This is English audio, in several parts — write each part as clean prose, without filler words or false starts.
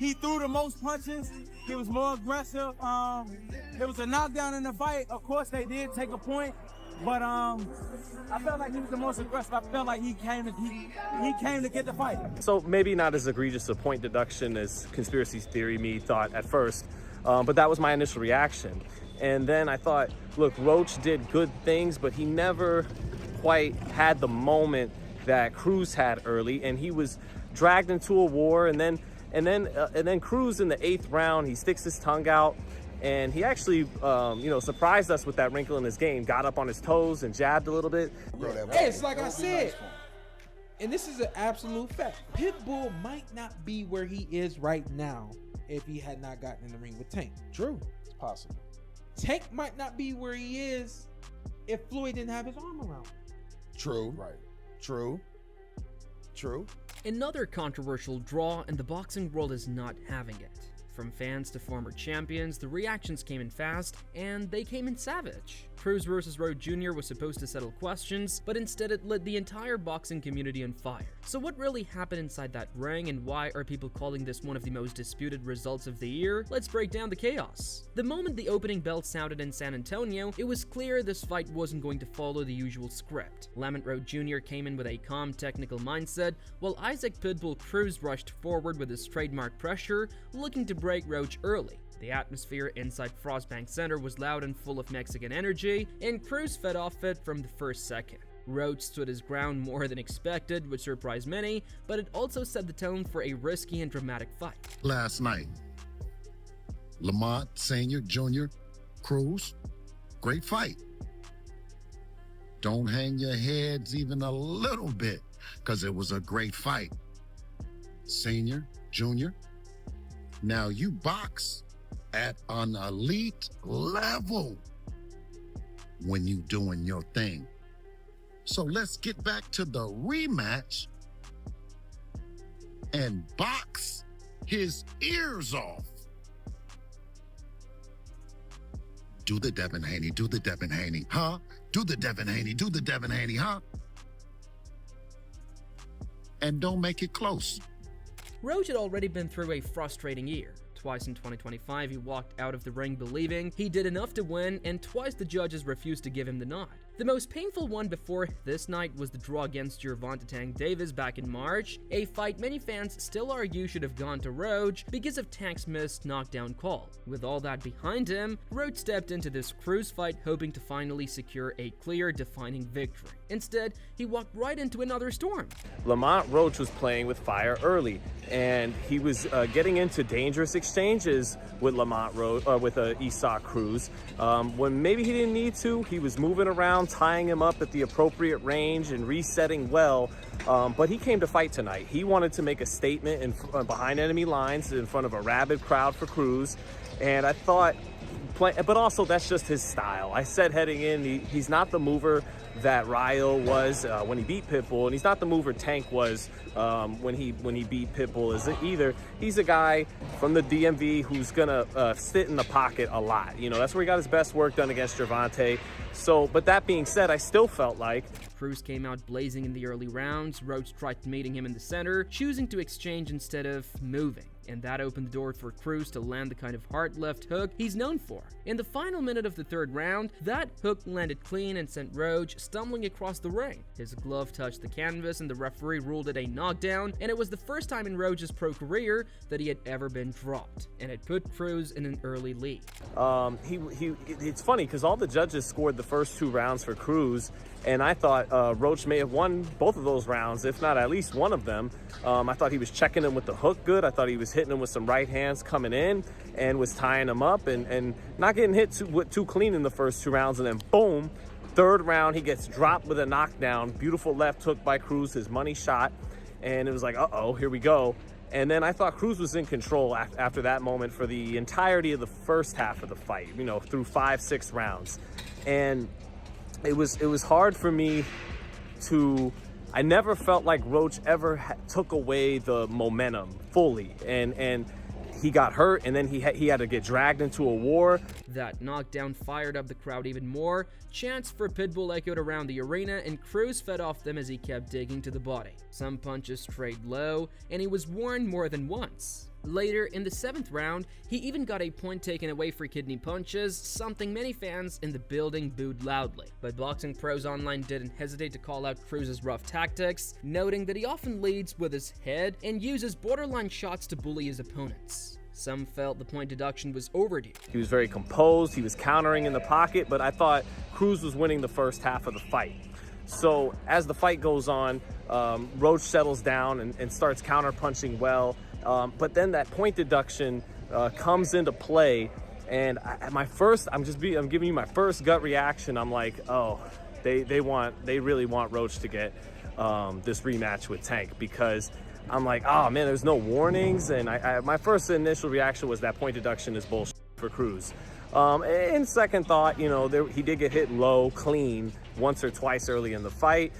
he threw the most punches. He was more aggressive. There was a knockdown in the fight. Of course, they did take a point, but I felt like he was the most aggressive. I felt like he came to get the fight. So maybe not as egregious a point deduction as conspiracy theory me thought at first, but that was my initial reaction. And then I thought, look, Roach did good things, but he never quite had the moment that Cruz had early, and he was dragged into a war. And then Cruz in the 8th round, he sticks his tongue out, and he actually, surprised us with that wrinkle in his game. Got up on his toes and jabbed a little bit. Hey, it's like I said, and this is an absolute fact. Pitbull might not be where he is right now if he had not gotten in the ring with Tank. True, it's possible. Tank might not be where he is if Floyd didn't have his arm around him. True. Right. True. Another controversial draw, and the boxing world is not having it. From fans to former champions, the reactions came in fast, and they came in savage. Cruz vs. Roach Jr. was supposed to settle questions, but instead it lit the entire boxing community on fire. So what really happened inside that ring, and why are people calling this one of the most disputed results of the year? Let's break down the chaos. The moment the opening bell sounded in San Antonio, it was clear this fight wasn't going to follow the usual script. Lamont Roach Jr. came in with a calm, technical mindset, while Isaac Pitbull Cruz rushed forward with his trademark pressure, looking to break Roach early. The atmosphere inside Frostbank Center was loud and full of Mexican energy, and Cruz fed off it from the first second. Roach stood his ground more than expected, which surprised many, but it also set the tone for a risky and dramatic fight. Last night, Lamont, Senior, Junior, Cruz, great fight. Don't hang your heads even a little bit, because it was a great fight. Senior, Junior, now you box at an elite level when you doing your thing. So let's get back to the rematch and box his ears off. Do the Devin Haney, do the Devin Haney, huh? Do the Devin Haney, do the Devin Haney, huh? And don't make it close. Roach had already been through a frustrating year. Twice in 2025, he walked out of the ring believing he did enough to win, and twice the judges refused to give him the nod. The most painful one before this night was the draw against Gervonta Tank Davis back in March, a fight many fans still argue should have gone to Roach because of Tank's missed knockdown call. With all that behind him, Roach stepped into this Cruz fight hoping to finally secure a clear, defining victory. Instead, he walked right into another storm. Lamont Roach was playing with fire early, and he was getting into dangerous exchanges with with Isaac Cruz. When maybe he didn't need to, he was moving around, tying him up at the appropriate range and resetting well. But he came to fight tonight. He wanted to make a statement behind enemy lines in front of a rabid crowd for Cruz. And I thought, but also that's just his style. I said heading in, he's not the mover that Ryo was when he beat Pitbull, and he's not the mover Tank was when he beat Pitbull either. He's a guy from the DMV who's gonna sit in the pocket a lot. You know, that's where he got his best work done against Gervonta. So, but that being said, I still felt like Cruz came out blazing in the early rounds. Roach tried meeting him in the center, choosing to exchange instead of moving. And that opened the door for Cruz to land the kind of hard left hook he's known for. In the final minute of the third round, that hook landed clean and sent Roach stumbling across the ring. His glove touched the canvas and the referee ruled it a knockdown, and it was the first time in Roach's pro career that he had ever been dropped, and it put Cruz in an early lead. It's funny because all the judges scored the first 2 rounds for Cruz, and I thought Roach may have won both of those rounds, if not at least one of them. I thought he was checking him with the hook good. I thought he was hitting him with some right hands coming in and was tying him up and not getting hit too clean in the first 2 rounds. And then boom, third round, he gets dropped with a knockdown. Beautiful left hook by Cruz, his money shot. And it was like, uh-oh, here we go. And then I thought Cruz was in control after that moment for the entirety of the first half of the fight, you know, through 5-6 rounds. And it was hard for me I never felt like Roach ever took away the momentum fully, and he got hurt, and then he had to get dragged into a war. That knockdown fired up the crowd even more. Chants for Pitbull echoed around the arena, and Cruz fed off them as he kept digging to the body. Some punches strayed low, and he was warned more than once. Later, in the 7th round, he even got a point taken away for kidney punches, something many fans in the building booed loudly. But Boxing Pros Online didn't hesitate to call out Cruz's rough tactics, noting that he often leads with his head and uses borderline shots to bully his opponents. Some felt the point deduction was overdue. He was very composed, he was countering in the pocket, but I thought Cruz was winning the first half of the fight. So as the fight goes on, Roach settles down and starts counter-punching well, but then that point deduction comes into play, and I'm giving you my first gut reaction. I'm like, oh, they really want Roach to get this rematch with Tank, because I'm like, oh man, there's no warnings, and my first initial reaction was that point deduction is bullshit for Cruz. In second thought, he did get hit low, clean, once or twice early in the fight.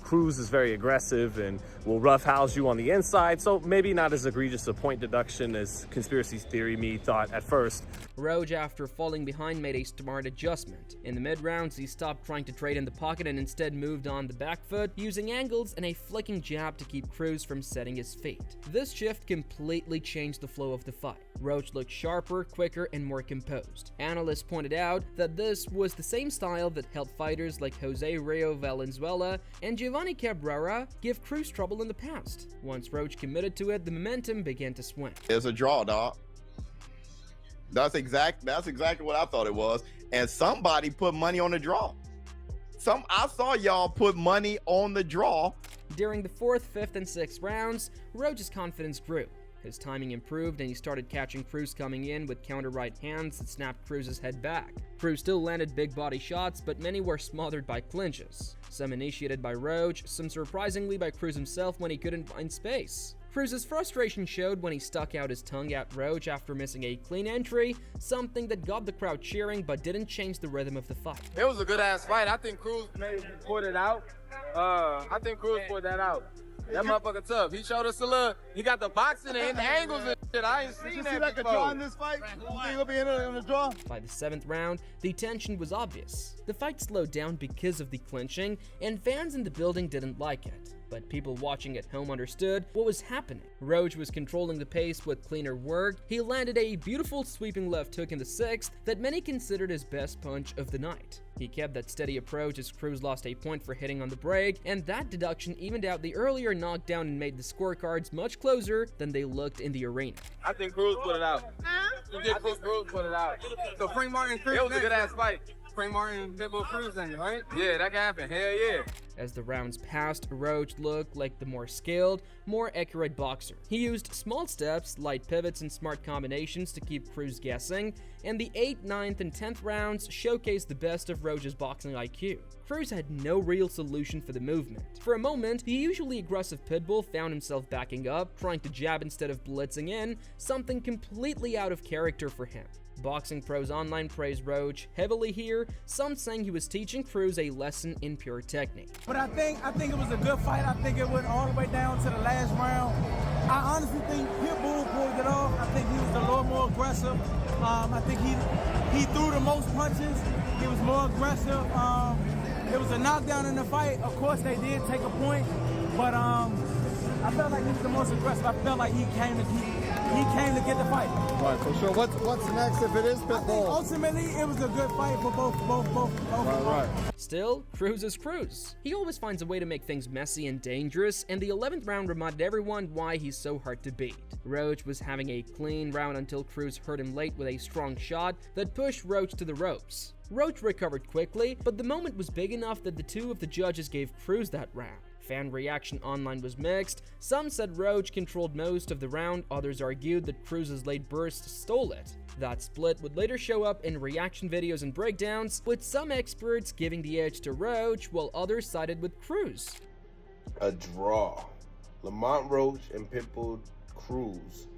Cruz is very aggressive and will roughhouse you on the inside, so maybe not as egregious a point deduction as conspiracy theory me thought at first. Roach, after falling behind, made a smart adjustment. In the mid-rounds, he stopped trying to trade in the pocket and instead moved on the back foot, using angles and a flicking jab to keep Cruz from setting his feet. This shift completely changed the flow of the fight. Roach looked sharper, quicker, and more composed. Analysts pointed out that this was the same style that helped fighters like Jose Rio Valenzuela and Giovanni Cabrera give Cruz trouble in the past. Once Roach committed to it, the momentum began to swing. It's a draw, dog. That's exactly what I thought it was. And somebody put money on the draw. I saw y'all put money on the draw. During the 4th, 5th, and 6th rounds, Roach's confidence grew. His timing improved and he started catching Cruz coming in with counter right hands that snapped Cruz's head back. Cruz still landed big body shots, but many were smothered by clinches. Some initiated by Roach, some surprisingly by Cruz himself when he couldn't find space. Cruz's frustration showed when he stuck out his tongue at Roach after missing a clean entry, something that got the crowd cheering but didn't change the rhythm of the fight. It was a good ass fight. I think Cruz maybe put it out. I think Cruz put that out. That motherfucker tough. He showed us a little. He got the boxing and the angles and shit. I ain't seen that like before. a draw in this fight? You think he'll be in the draw? By the 7th round, the tension was obvious. The fight slowed down because of the clinching, and fans in the building didn't like it. But people watching at home understood what was happening. Roach was controlling the pace with cleaner work. He landed a beautiful sweeping left hook in the 6th that many considered his best punch of the night. He kept that steady approach as Cruz lost a point for hitting on the break, and that deduction evened out the earlier knockdown and made the scorecards much closer than they looked in the arena. I think Cruz put it out. I think Cruz put it out. So Frank Martin, Cruz, it was a good ass fight. Frank Martin, Pitbull Cruz thing, right? Yeah, that can happen. Hell yeah. As the rounds passed, Roach looked like the more skilled, more accurate boxer. He used small steps, light pivots, and smart combinations to keep Cruz guessing, and the 8th, 9th, and 10th rounds showcased the best of Roach's boxing IQ. Cruz had no real solution for the movement. For a moment, the usually aggressive Pitbull found himself backing up, trying to jab instead of blitzing in, something completely out of character for him. Boxing Pros Online praised Roach heavily here, some saying he was teaching Cruz a lesson in pure technique. But I think it was a good fight. I think it went all the way down to the last round. I honestly think Pitbull pulled it off. I think he was a little more aggressive. I think he threw the most punches. He was more aggressive. It was a knockdown in the fight. Of course, they did take a point, but I felt like he was the most aggressive. I felt like he came to get the fight. Right, for sure. What's next if it is I think Pitbull? ultimately it was a good fight for both. Right. Still, Cruz is Cruz. He always finds a way to make things messy and dangerous, and the 11th round reminded everyone why he's so hard to beat. Roach was having a clean round until Cruz hurt him late with a strong shot that pushed Roach to the ropes. Roach recovered quickly, but the moment was big enough that the two of the judges gave Cruz that round. Fan reaction online was mixed. Some said Roach controlled most of the round, others argued that Cruz's late burst stole it. That split would later show up in reaction videos and breakdowns, with some experts giving the edge to Roach while others sided with Cruz. A draw. Lamont Roach and Pitbull Cruz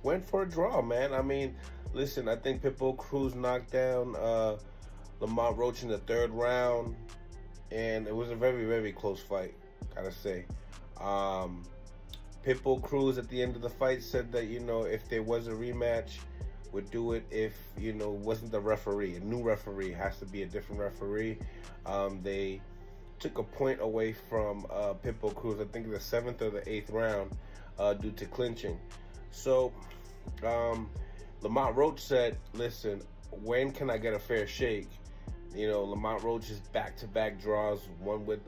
went for a draw, man. I mean, listen, I think Pitbull Cruz knocked down Lamont Roach in the 3rd round, and it was a very, very close fight, gotta say. Pitbull Cruz at the end of the fight said that, if there was a rematch, would do it if, wasn't the referee. A new referee has to be a different referee. They took a point away from Pitbull Cruz, I think in the 7th or the 8th round, due to clinching. So, Lamont Roach said, listen, when can I get a fair shake? You know, Lamont Roach's back-to-back draws, one with,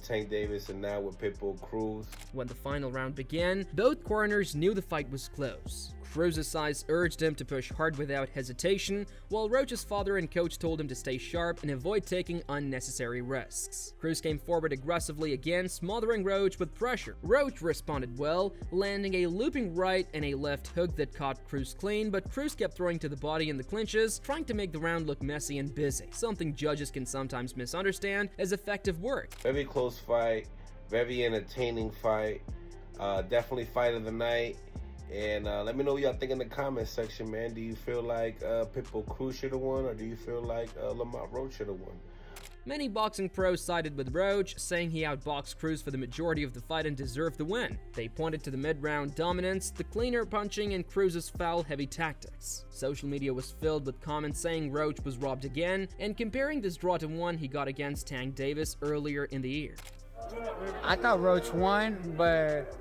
Tank Davis and now with Pitbull Cruz. When the final round began, both corners knew the fight was close. Cruz's size urged him to push hard without hesitation, while Roach's father and coach told him to stay sharp and avoid taking unnecessary risks. Cruz came forward aggressively again, smothering Roach with pressure. Roach responded well, landing a looping right and a left hook that caught Cruz clean, but Cruz kept throwing to the body in the clinches, trying to make the round look messy and busy, something judges can sometimes misunderstand as effective work. Very close fight, very entertaining fight, definitely fight of the night. And let me know what y'all think in the comments section, man. Do you feel like Pitbull Cruz should have won, or do you feel like Lamont Roach should have won? Many boxing pros sided with Roach, saying he outboxed Cruz for the majority of the fight and deserved the win. They pointed to the mid-round dominance, the cleaner punching, and Cruz's foul, heavy tactics. Social media was filled with comments saying Roach was robbed again, and comparing this draw to one he got against Tank Davis earlier in the year. I thought Roach won, but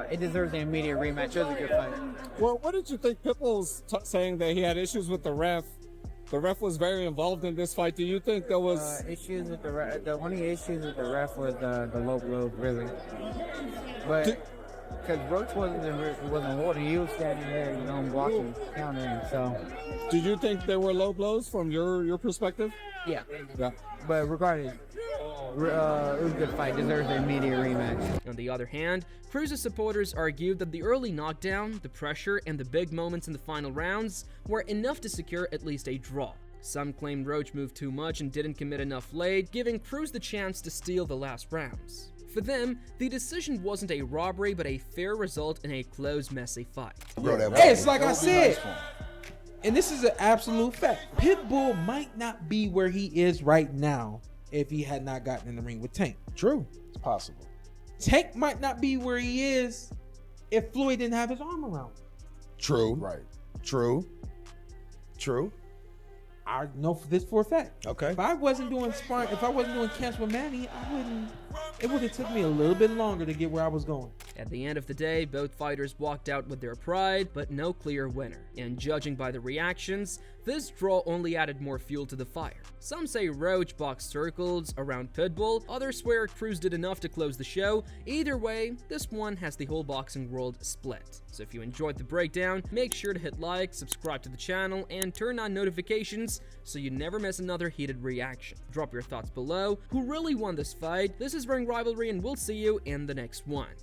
it deserves an immediate rematch. It was a good fight. Well, what did you think? Pitbull's saying that he had issues with the ref. The ref was very involved in this fight. Do you think there was issues with the ref? The only issues with the ref was the low blows, really. But because Roach wasn't holding, he was standing there, blocking, countering. So, did you think there were low blows from your perspective? Yeah. But regardless, it was a good fight. Deserves an immediate rematch. On the other hand, Cruz's supporters argued that the early knockdown, the pressure, and the big moments in the final rounds were enough to secure at least a draw. Some claimed Roach moved too much and didn't commit enough late, giving Cruz the chance to steal the last rounds. For them, the decision wasn't a robbery but a fair result in a close, messy fight. Hey, it's like I said, and this is an absolute fact. Pitbull might not be where he is right now if he had not gotten in the ring with Tank. True. It's possible. Tank might not be where he is if Floyd didn't have his arm around him. True. Right. True. I know this for a fact. Okay. If I wasn't doing sparring, if I wasn't doing camps with Manny, it would have took me a little bit longer to get where I was going. At the end of the day, both fighters walked out with their pride, but no clear winner. And judging by the reactions, this draw only added more fuel to the fire. Some say Roach boxed circles around Pitbull, others swear Cruz did enough to close the show. Either way, this one has the whole boxing world split. So if you enjoyed the breakdown, make sure to hit like, subscribe to the channel, and turn on notifications so you never miss another heated reaction. Drop your thoughts below. Who really won this fight? This is Ring Rivalry, and we'll see you in the next one.